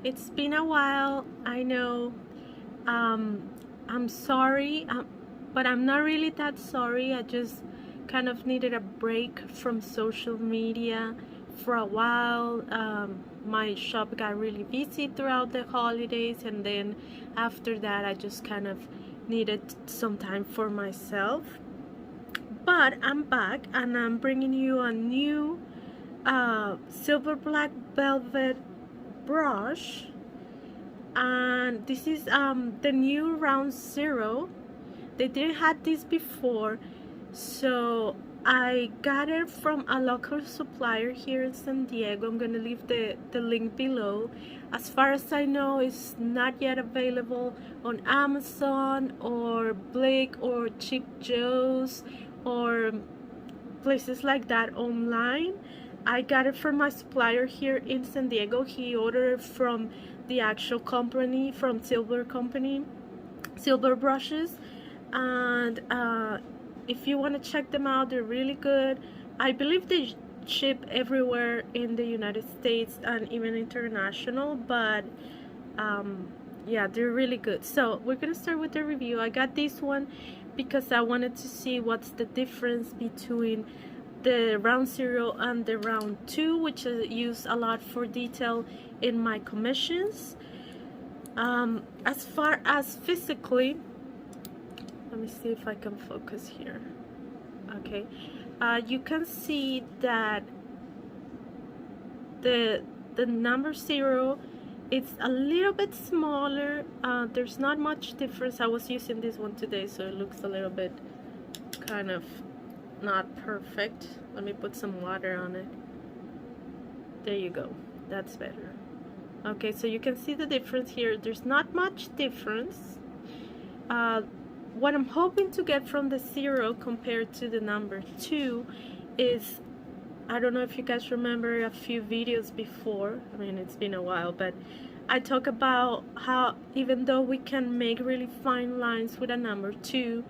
It's been a while, I know. I'm sorry, but I'm not really that sorry. I just kind of needed a break from social media for a while. My shop got really busy throughout the holidays, and then after that, I just kind of needed some time for myself. But I'm back, and I'm bringing you a new silver black velvet brush, and this is the new round zero. They didn't have this before, so I got it from a local supplier here in San Diego. I'm gonna leave the link below. As far as I know, it's not yet available on Amazon or Blake or Cheap Joe's or places like that online. I got it from my supplier here in San Diego. He ordered from the actual company, from Silver Company, Silver Brushes. And if you want to check them out, they're really good. I believe they ship everywhere in the United States and even international, but yeah, they're really good. So we're gonna start with the review. I got this one because I wanted to see what's the difference between the round zero and the round two, which I use a lot for detail in my commissions. As far as physically, let me see if I can focus here. Okay, you can see that the number zero, it's a little bit smaller. There's not much difference. I was using this one today, so it looks a little bit kind of not perfect. Let me put some water on it. There you go, that's better. Okay, so you can see the difference here. There's not much difference. What I'm hoping to get from the zero compared to the number two is, I don't know if you guys remember a few videos before, I mean it's been a while, but I talk about how even though we can make really fine lines with a number two,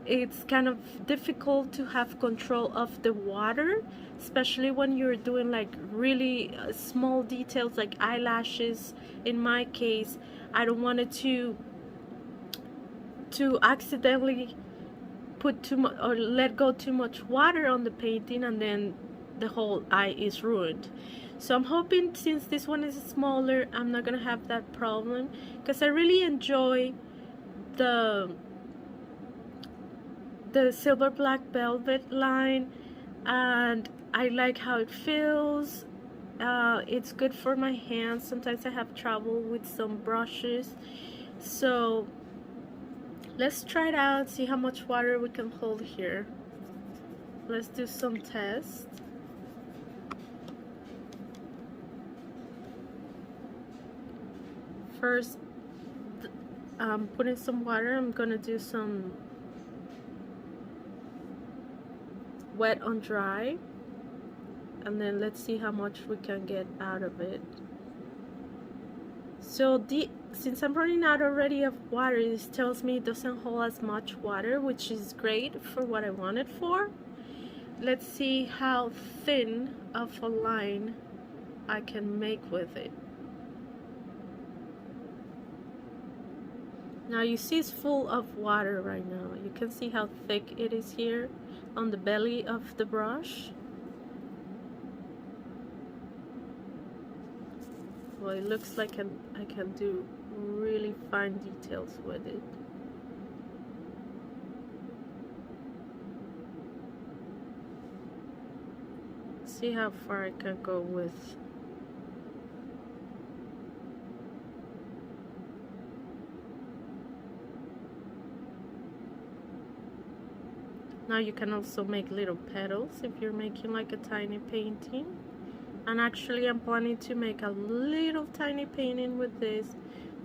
it's kind of difficult to have control of the water, especially when you're doing like really small details like eyelashes. In my case, I don't want it to accidentally put too much or let go too much water on the painting, and then the whole eye is ruined. So I'm hoping, since this one is smaller, I'm not gonna have that problem, because I really enjoy the silver black velvet line, and I like how it feels. It's good for my hands. Sometimes I have trouble with some brushes, so let's try it out, see how much water we can hold here. Let's do some tests. First, putting some water. I'm gonna do some wet on dry, and then let's see how much we can get out of it. So since I'm running out already of water, this tells me it doesn't hold as much water, which is great for what I want it for. Let's see how thin of a line I can make with it. Now you see it's full of water right now. You can see how thick it is here on the belly of the brush. Well, it looks like I can do really fine details with it. See how far I can go with. Now you can also make little petals if you're making like a tiny painting. And actually I'm planning to make a little tiny painting with this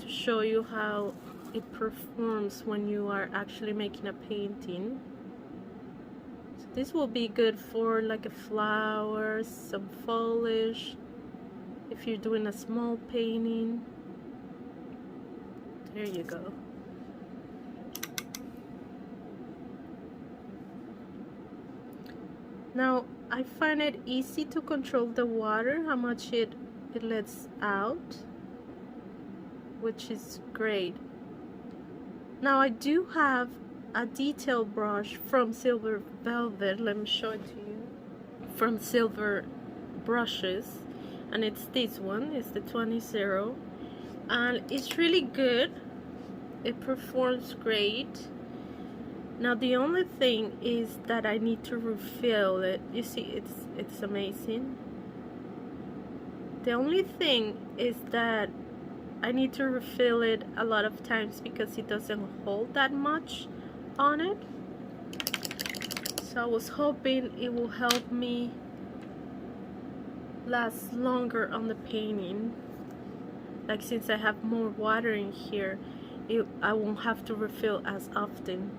to show you how it performs when you are actually making a painting. So this will be good for like a flower, some foliage, if you're doing a small painting. There you go. Now I find it easy to control the water, how much it lets out. which is great. Now I do have a detail brush from Silver Velvet. Let me show it to you. From Silver Brushes, and it's this one. It's the 20, and it's really good. It performs great. Now the only thing is that I need to refill it. You see, it's amazing. The only thing is that I need to refill it a lot of times because it doesn't hold that much on it. So I was hoping it will help me last longer on the painting. Like, since I have more water in here, I won't have to refill as often.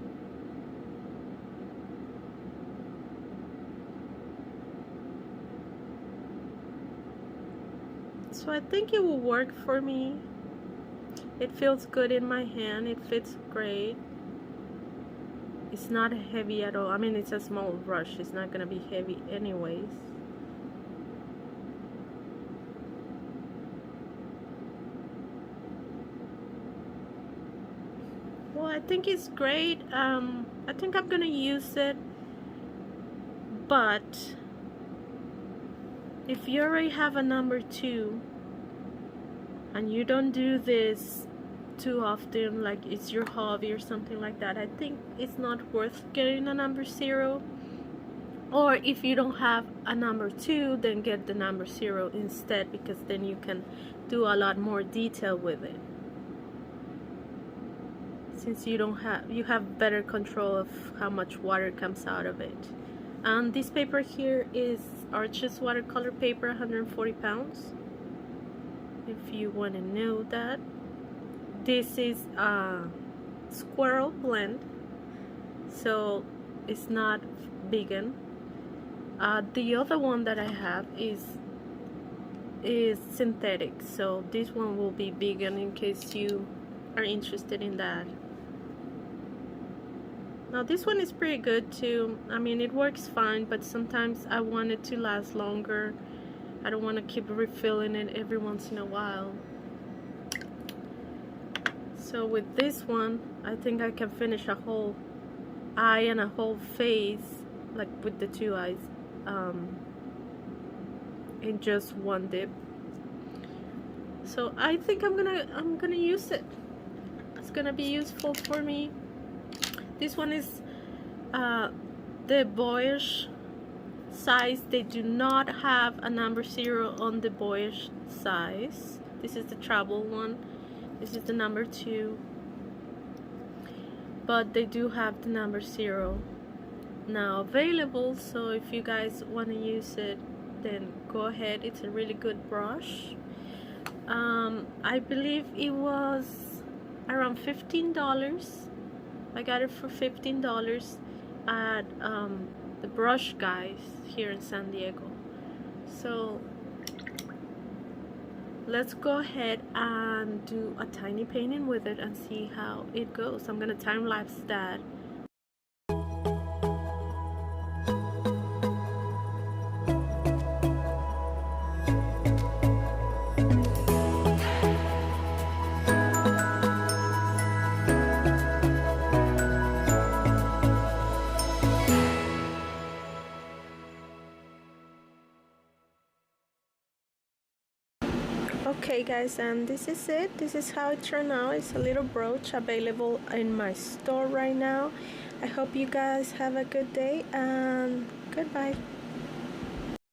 So I think it will work for me. It feels good in my hand. It fits great. It's not heavy at all. I mean, it's a small brush. It's not gonna be heavy anyways. Well, I think it's great. I think I'm gonna use it, but if you already have a number 2 and you don't do this too often, like it's your hobby or something like that, I think it's not worth getting a number 0. Or if you don't have a number 2, then get the number 0 instead, because then you can do a lot more detail with it, since you have better control of how much water comes out of it. And this paper here is Arches watercolor paper, 140 pounds, if you want to know that. This is a squirrel blend, so it's not vegan. The other one that I have is synthetic, so this one will be vegan in case you are interested in that. Now this one is pretty good too. I mean, it works fine, but sometimes I want it to last longer. I don't want to keep refilling it every once in a while. So with this one, I think I can finish a whole eye and a whole face, like with the 2 eyes, in just one dip. So I think I'm gonna use it. It's gonna be useful for me. This one is the boyish size. They do not have a number 0 on the boyish size. This is the travel one. This is the number 2. But they do have the number 0 now available. So if you guys want to use it, then go ahead. It's a really good brush. I believe it was around $15. I got it for $15 at the Brush Guys here in San Diego. So let's go ahead and do a tiny painting with it and see how it goes. I'm gonna time lapse that. Okay guys, and this is it. This is how it turned out. It's a little brooch available in my store right now. I hope you guys have a good day and goodbye.